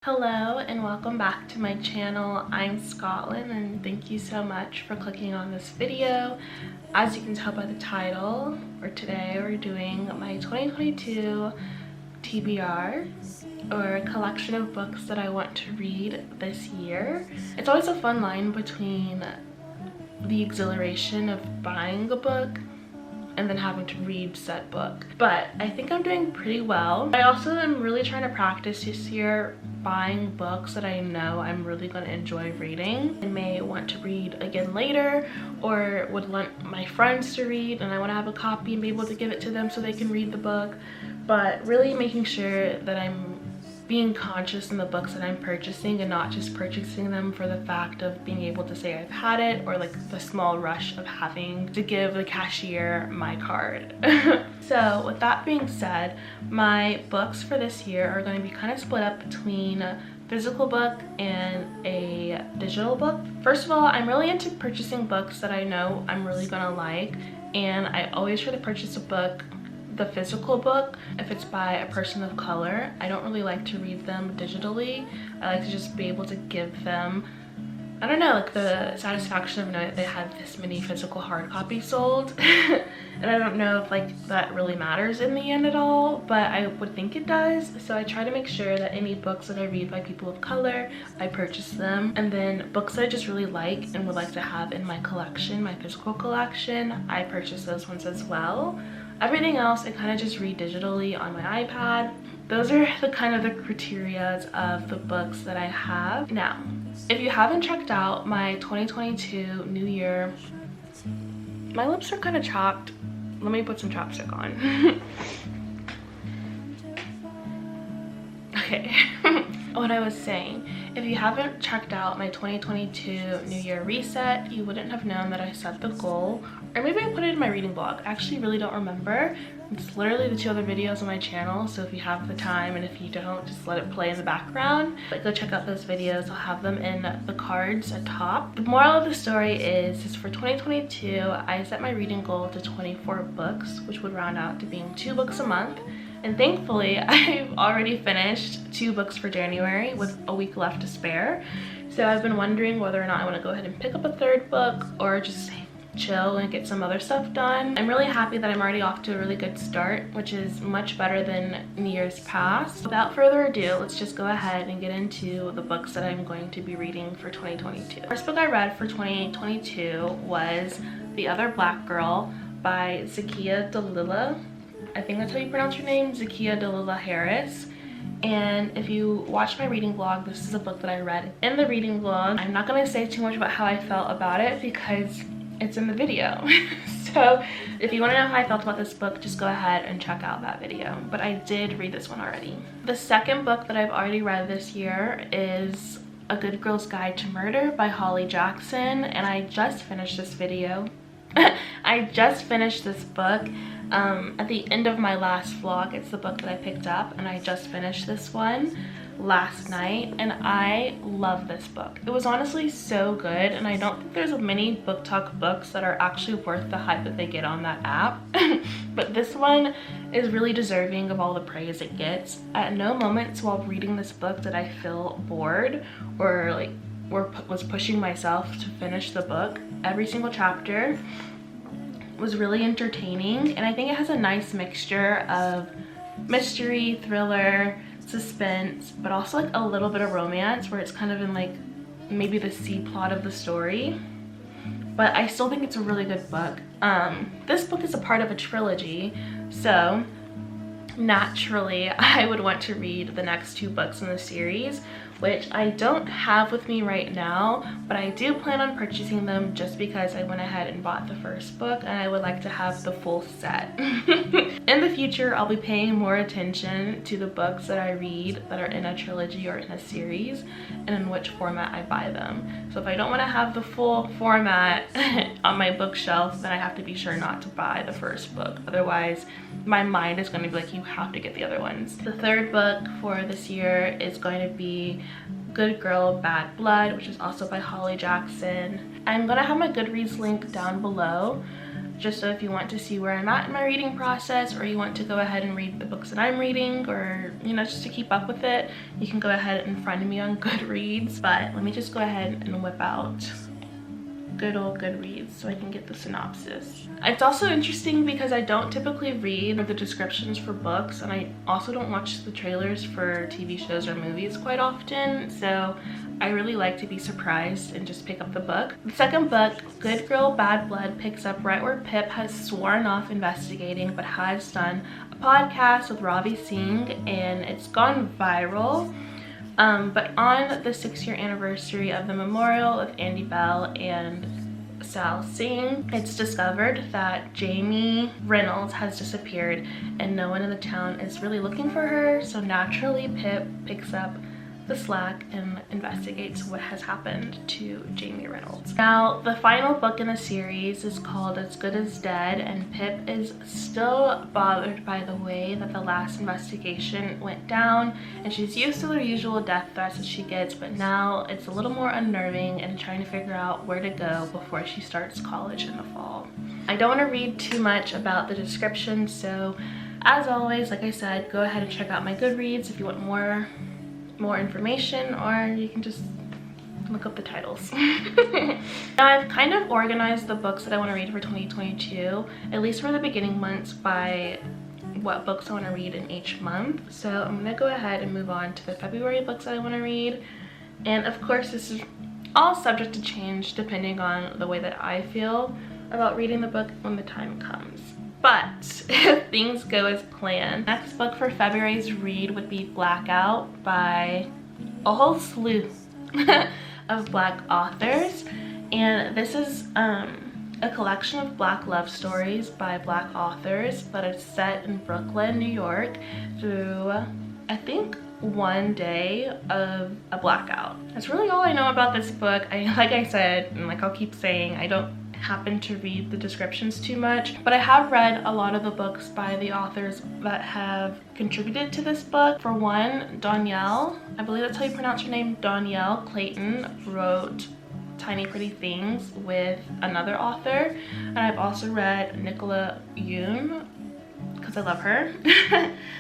Hello and welcome back to my channel. I'm Scotlin and thank you so much for clicking on this video. As you can tell by the title, today we're doing my 2022 TBR, or a collection of books that I want to read this year. It's always a fun line between the exhilaration of buying a book and then having to read said book, but I think I'm doing pretty well. I also am really trying to practice this year buying books that I know I'm really going to enjoy reading and may want to read again later, or would want my friends to read and I want to have a copy and be able to give it to them so they can read the book. But really making sure that I'm being conscious in the books that I'm purchasing and not just purchasing them for the fact of being able to say I've had it, or like the small rush of having to give the cashier my card. So with that being said, my books for this year are going to be kind of split up between a physical book and a digital book. First of all, I'm really into purchasing books that I know I'm really gonna like, and I always try to purchase a book, the physical book, if it's by a person of color. I don't really like to read them digitally. I like to just be able to give them, I don't know, like the satisfaction of knowing that they had this many physical hard copies sold. And I don't know if like that really matters in the end at all, but I would think it does. So I try to make sure that any books that I read by people of color, I purchase them. And then books that I just really like and would like to have in my collection, my physical collection, I purchase those ones as well. Everything else I kind of just read digitally on my iPad. Those are the kind of the criteria of the books that I have. Now, if you haven't checked out my 2022 New Year, my lips are kind of chapped. Let me put some chapstick on. Okay. What I was saying, if you haven't checked out my 2022 New Year reset, you wouldn't have known that I set the goal, or maybe I put it in my reading blog. I actually really don't remember. It's literally the two other videos on my channel, so if you have the time, and if you don't, just let it play in the background. But go check out those videos. I'll have them in the cards at top. The moral of the story is for 2022, I set my reading goal to 24 books, which would round out to being 2 books a month. And thankfully, I've already finished 2 books for January with a week left to spare. So I've been wondering whether or not I want to go ahead and pick up a 3rd book or just chill and get some other stuff done. I'm really happy that I'm already off to a really good start, which is much better than in years past. Without further ado, let's just go ahead and get into the books that I'm going to be reading for 2022. The first book I read for 2022 was The Other Black Girl by Zakiya Dalila. I think that's how you pronounce her name, Zakiya Dalila Harris. And if you watch my reading vlog, this is a book that I read in the reading vlog. I'm not going to say too much about how I felt about it because it's in the video. So if you want to know how I felt about this book, just go ahead and check out that video. But I did read this one already. The second book that I've already read this year is A Good Girl's Guide to Murder by Holly Jackson, and I just finished this video. I just finished this book at the end of my last vlog. It's the book that I picked up, and I just finished this one last night, and I love this book. It was honestly so good, and I don't think there's many book talk books that are actually worth the hype that they get on that app. But this one is really deserving of all the praise it gets. At no moments while reading this book did I feel bored or like was pushing myself to finish the book. Every single chapter was really entertaining, and I think it has a nice mixture of mystery, thriller, suspense, but also like a little bit of romance, where it's kind of in like maybe the C plot of the story. But I still think it's a really good book. This book is a part of a trilogy, so naturally I would want to read the next 2 books in the series, which I don't have with me right now, but I do plan on purchasing them just because I went ahead and bought the first book and I would like to have the full set. In the future, I'll be paying more attention to the books that I read that are in a trilogy or in a series, and in which format I buy them. So if I don't want to have the full format on my bookshelf, then I have to be sure not to buy the first book. Otherwise, my mind is going to be like, you have to get the other ones. The 3rd book for this year is going to be Good Girl, Bad Blood, which is also by Holly Jackson. I'm gonna have my Goodreads link down below. just so if you want to see where I'm at in my reading process, or you want to go ahead and read the books that I'm reading, or you know, just to keep up with it, you can go ahead and friend me on Goodreads. But let me just go ahead and whip out good old Goodreads so I can get the synopsis. It's also interesting because I don't typically read the descriptions for books, and I also don't watch the trailers for TV shows or movies quite often, so I really like to be surprised and just pick up the book. The second book, Good Girl Bad Blood, picks up right where Pip has sworn off investigating but has done a podcast with Ravi Singh, and it's gone viral. But on the 6-year anniversary of the memorial of Andy Bell and Sal Singh, it's discovered that Jamie Reynolds has disappeared and no one in the town is really looking for her, so naturally Pip picks up the slack and investigates what has happened to Jamie Reynolds. Now, the final book in the series is called As Good as Dead, and Pip is still bothered by the way that the last investigation went down, and she's used to the usual death threats that she gets, but now it's a little more unnerving and trying to figure out where to go before she starts college in the fall. I don't want to read too much about the description, so as always, like I said, go ahead and check out my Goodreads if you want more information, or you can just look up the titles. Now, I've kind of organized the books that I want to read for 2022, at least for the beginning months, by what books I want to read in each month. So I'm gonna go ahead and move on to the February books that I want to read, and of course this is all subject to change depending on the way that I feel about reading the book when the time comes. But if things go as planned, next book for February's read would be Blackout by a whole slew of Black authors, and this is a collection of Black love stories by Black authors, but it's set in Brooklyn, New York, through I think one day of a blackout. That's really all I know about this book. Like I said, and like I'll keep saying, I don't happen to read the descriptions too much, but I have read a lot of the books by the authors that have contributed to this book. For one, Danielle, I believe that's how you pronounce her name, Danielle Clayton, wrote Tiny Pretty Things with another author, and I've also read Nicola Yoon because I love her.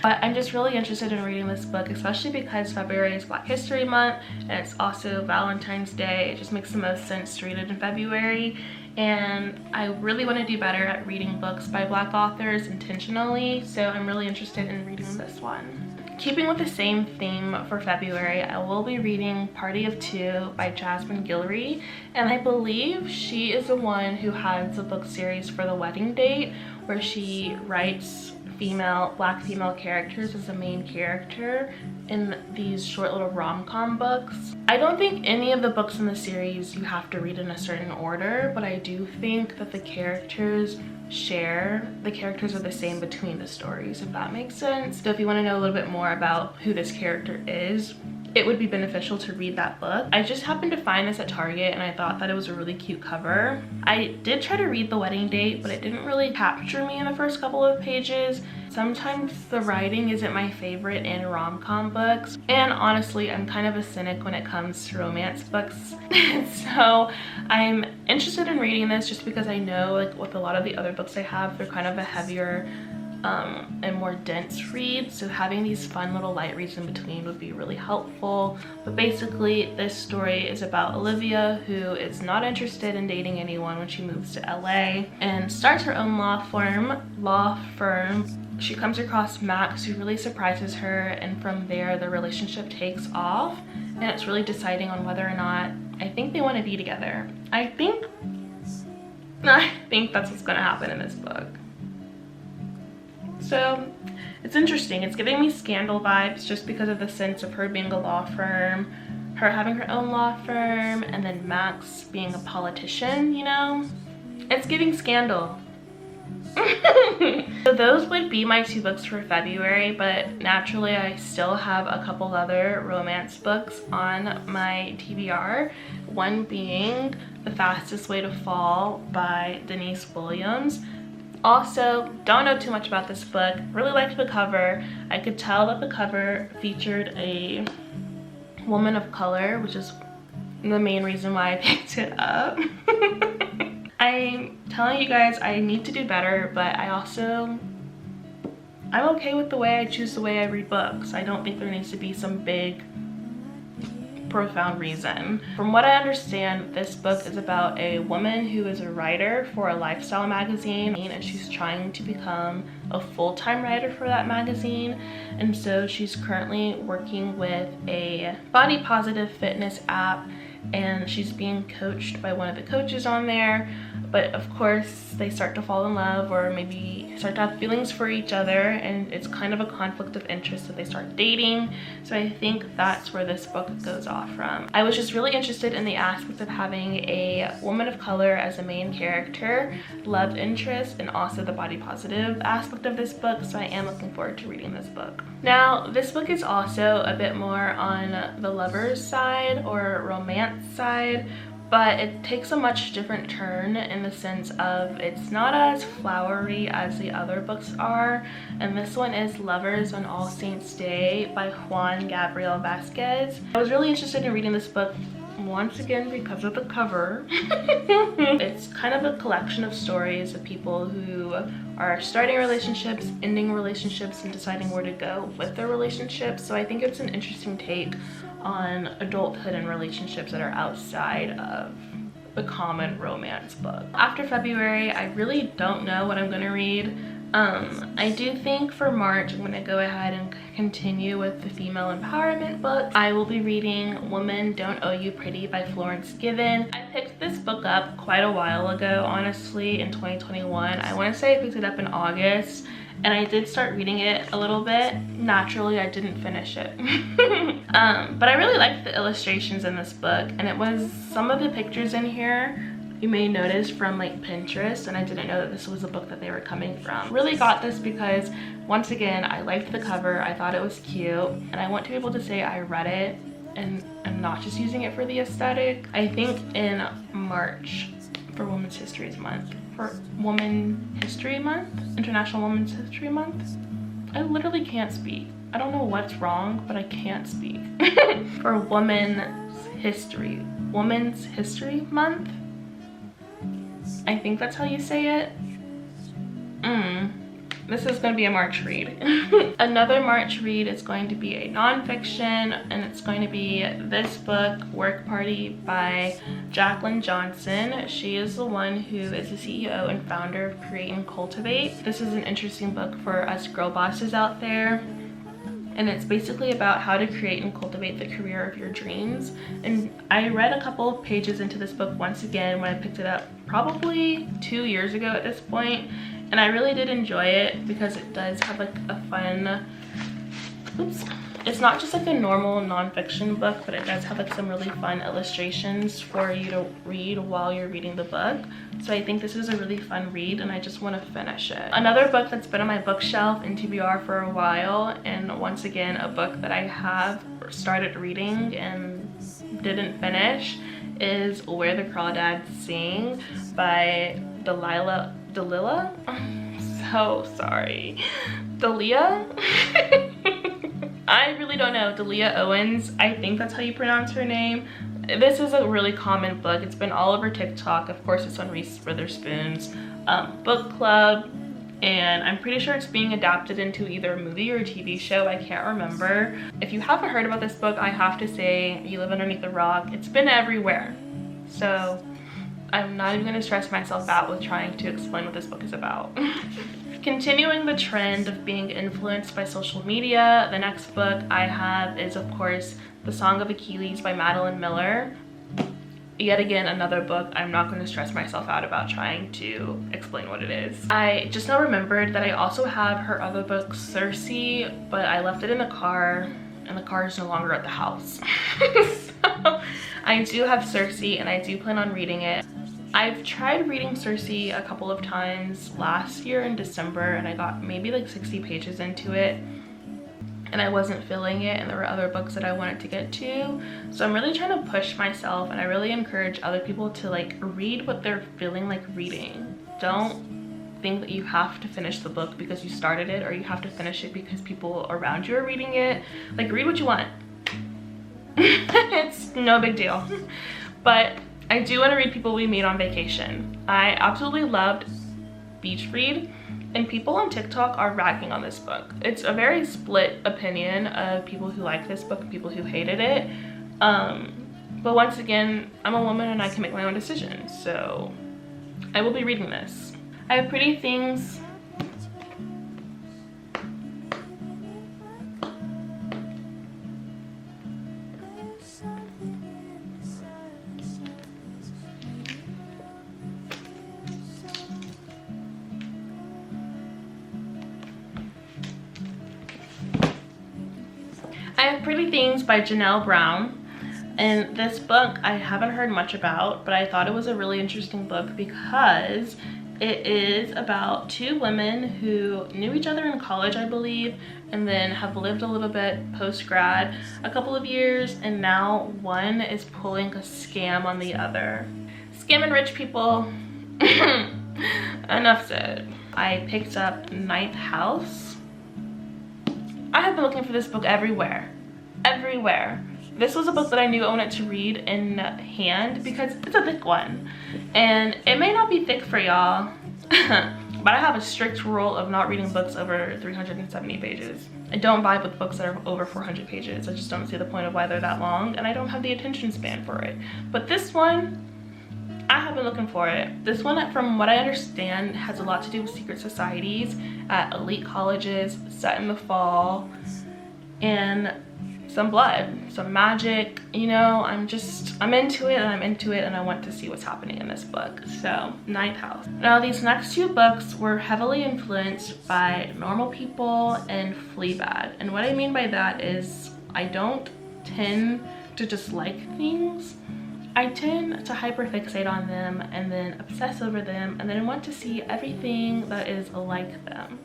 But I'm just really interested in reading this book, especially because February is Black History Month and it's also Valentine's Day. It just makes the most sense to read it in February, and I really want to do better at reading books by Black authors intentionally, so I'm really interested in reading this one. Keeping with the same theme for February, I will be reading Party of Two by Jasmine Guillory, and I believe she is the one who has the book series for The Wedding Date, where she writes Black female characters as the main character in these short little rom-com books. I don't think any of the books in the series you have to read in a certain order, but I do think that the characters are the same between the stories, if that makes sense. So if you want to know a little bit more about who this character is, it would be beneficial to read that book. I just happened to find this at Target and I thought that it was a really cute cover. I did try to read The Wedding Date, but it didn't really capture me in the first couple of pages. Sometimes the writing isn't my favorite in rom-com books, and honestly I'm kind of a cynic when it comes to romance books. So I'm interested in reading this just because I know, like with a lot of the other books I have, they're kind of a heavier and more dense read, so having these fun little light reads in between would be really helpful. But basically this story is about Olivia, who is not interested in dating anyone when she moves to LA and starts her own law firm. She comes across Max, who really surprises her, and from there the relationship takes off, and it's really deciding on whether or not I think they want to be together. I think that's what's going to happen in this book. So it's interesting. It's giving me Scandal vibes just because of the sense of her being a law firm, her having her own law firm, and then Max being a politician, you know? It's giving Scandal. So those would be my 2 books for February, but naturally I still have a couple other romance books on my TBR. One being The Fastest Way to Fall by Denise Williams. Also, don't know too much about this book. Really liked the cover. I could tell that the cover featured a woman of color, which is the main reason why I picked it up. I'm telling you guys I need to do better, but I'm okay with the way I choose the way I read books. I don't think there needs to be some big profound reason. From what I understand, this book is about a woman who is a writer for a lifestyle magazine, and she's trying to become a full-time writer for that magazine. And so she's currently working with a body positive fitness app, and she's being coached by one of the coaches on there. But of course they start to fall in love, or maybe start to have feelings for each other, and it's kind of a conflict of interest that they start dating. So I think that's where this book goes off from. I was just really interested in the aspect of having a woman of color as a main character, love interest, and also the body positive aspect of this book, so I am looking forward to reading this book. Now, this book is also a bit more on the lover's side or romance side, but it takes a much different turn in the sense of it's not as flowery as the other books are. And this one is Lovers on All Saints Day by Juan Gabriel Vasquez. I was really interested in reading this book once again because of the cover. It's kind of a collection of stories of people who are starting relationships, ending relationships, and deciding where to go with their relationships. So I think it's an interesting take on adulthood and relationships that are outside of the common romance book. After February, I really don't know what I'm gonna read. I do think for March I'm gonna go ahead and continue with the female empowerment book. I will be reading Women Don't Owe You Pretty by Florence Given. I picked this book up quite a while ago, honestly, in 2021. I want to say I picked it up in August, and I did start reading it a little bit. Naturally, I didn't finish it. But I really liked the illustrations in this book, and it was some of the pictures in here you may notice from like Pinterest, and I didn't know that this was a book that they were coming from. Really got this because once again, I liked the cover, I thought it was cute, and I want to be able to say I read it and I'm not just using it for the aesthetic. I think in March for Women's History Month, International Women's History Month, I literally can't speak. I don't know what's wrong, but I can't speak. For Women's History Month, I think that's how you say it. This is going to be a March read. Another March read is going to be a nonfiction, and it's going to be this book, Work Party by Jacqueline Johnson. She is the one who is the CEO and founder of Create and Cultivate. This is an interesting book for us girl bosses out there. And it's basically about how to create and cultivate the career of your dreams. And I read a couple of pages into this book once again when I picked it up probably 2 years ago at this point. And I really did enjoy it because it does have like a fun, it's not just like a normal nonfiction book, but it does have like some really fun illustrations for you to read while you're reading the book. So I think this is a really fun read, and I just want to finish it. Another book that's been on my bookshelf in TBR for a while, and once again a book that I have started reading and didn't finish, is Where the Crawdads Sing by Delilah. I'm so sorry. Dalia? I really don't know. Dalia Owens, I think that's how you pronounce her name. This is a really common book. It's been all over TikTok. Of course, it's on Reese Witherspoon's book club, and I'm pretty sure it's being adapted into either a movie or a TV show. I can't remember. If you haven't heard about this book, I have to say you live underneath a rock. It's been everywhere. So I'm not even gonna stress myself out with trying to explain what this book is about. Continuing the trend of being influenced by social media, the next book I have is, of course, The Song of Achilles by Madeline Miller. Yet again, another book I'm not going to stress myself out about trying to explain what it is. I just now remembered that I also have her other book, Circe, but I left it in the car, and the car is no longer at the house. So I do have Circe, and I do plan on reading it. I've tried reading Circe a couple of times last year in December, and I got maybe like 60 pages into it, and I wasn't feeling it, and there were other books that I wanted to get to. So I'm really trying to push myself, and I really encourage other people to like read what they're feeling like reading. Don't think that you have to finish the book because you started it, or you have to finish it because people around you are reading it. Like, read what you want. It's no big deal. But I do want to read People We Meet on Vacation. I absolutely loved Beach Read, and people on TikTok are ragging on this book. It's a very split opinion of people who like this book and people who hated it. But once again, I'm a woman and I can make my own decisions, so I will be reading this. I have Pretty Things. I have Pretty Things by Janelle Brown. And this book I haven't heard much about, but I thought it was a really interesting book because it is about two women who knew each other in college, I believe, and then have lived a little bit post-grad, a couple of years, and now one is pulling a scam on the other. Scamming rich people. Enough said. I picked up Ninth House. I have been looking for this book everywhere. Everywhere. This was a book that I knew I wanted to read in hand because it's a thick one. And it may not be thick for y'all, but I have a strict rule of not reading books over 370 pages. I don't vibe with books that are over 400 pages. I just don't see the point of why they're that long, and I don't have the attention span for it. But this one, I have been looking for it. This one, from what I understand, has a lot to do with secret societies at elite colleges, set in the fall, and some blood, some magic, you know. I'm into it, and I'm into it, and I want to see what's happening in this book. So, Ninth House. Now, these next two books were heavily influenced by Normal People and Fleabag. And what I mean by that is I don't tend to dislike things. I tend to hyperfixate on them and then obsess over them and then want to see everything that is like them.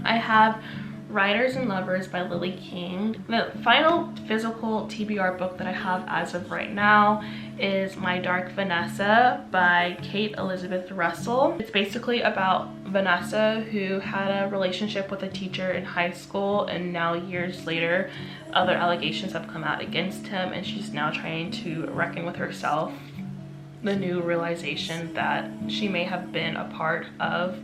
I have Writers and Lovers by Lily King. The final physical TBR book that I have as of right now is My Dark Vanessa by Kate Elizabeth Russell. It's basically about Vanessa, who had a relationship with a teacher in high school, and now years later other allegations have come out against him, and she's now trying to reckon with herself the new realization that she may have been a part of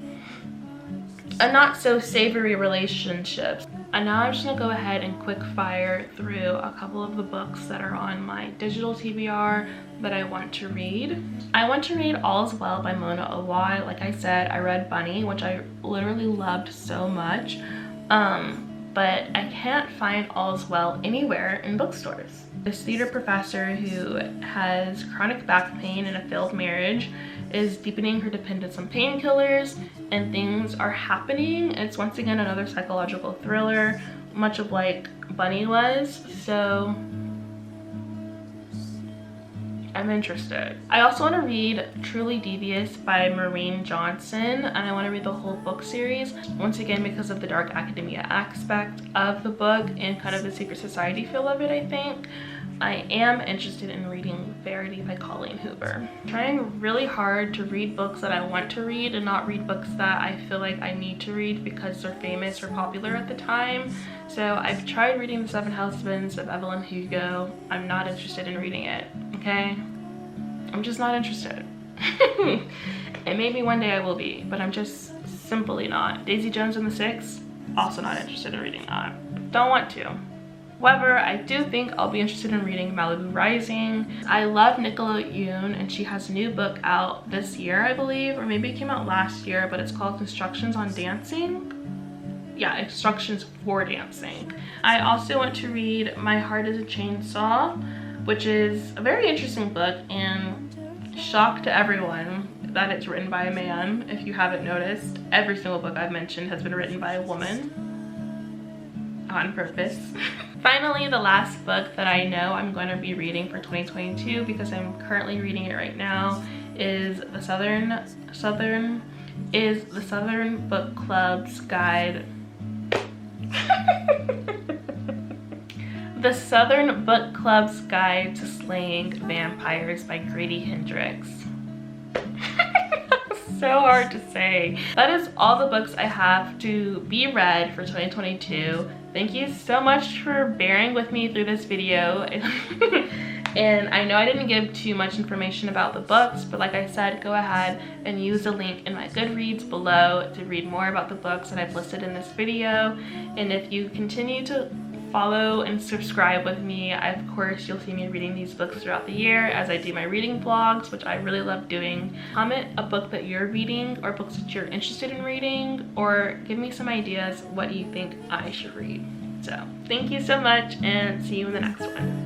a not so savory relationship. And now I'm just gonna go ahead and quick fire through a couple of the books that are on my digital TBR that I want to read. I want to read All's Well by Mona Awai. Like I said, I read Bunny, which I literally loved so much, but I can't find All's Well anywhere in bookstores. This theater professor who has chronic back pain and a failed marriage is deepening her dependence on painkillers, and things are happening. It's once again another psychological thriller, much of like Bunny was, so I'm interested. I also want to read Truly Devious by Maureen Johnson, and I want to read the whole book series, once again because of the dark academia aspect of the book and kind of the secret society feel of it, I think. I am interested in reading Verity by Colleen Hoover. I'm trying really hard to read books that I want to read and not read books that I feel like I need to read because they're famous or popular at the time. So I've tried reading The Seven Husbands of Evelyn Hugo. I'm not interested in reading it, okay? I'm just not interested. And maybe one day I will be, but I'm just simply not. Daisy Jones and the Six, also not interested in reading that. Don't want to. However, I do think I'll be interested in reading Malibu Rising. I love Nicola Yoon, and she has a new book out this year, I believe, or maybe it came out last year, but it's called Instructions on Dancing. Yeah, Instructions for Dancing. I also want to read My Heart is a Chainsaw, which is a very interesting book, and shock to everyone that it's written by a man. If you haven't noticed, every single book I've mentioned has been written by a woman on purpose. Finally, the last book that I know I'm going to be reading for 2022, because I'm currently reading it right now, is the Southern Book Club's Guide. The Southern Book Club's Guide to Slaying Vampires by Grady Hendrix. So hard to say. That is all the books I have to be read for 2022. Thank you so much for bearing with me through this video. And I know I didn't give too much information about the books, but like I said, go ahead and use the link in my Goodreads below to read more about the books that I've listed in this video. And if you continue to follow and subscribe with me, of course you'll see me reading these books throughout the year as I do my reading vlogs, which I really love doing. Comment a book that you're reading or books that you're interested in reading, or give me some ideas what you think I should read. So thank you so much, and see you in the next one.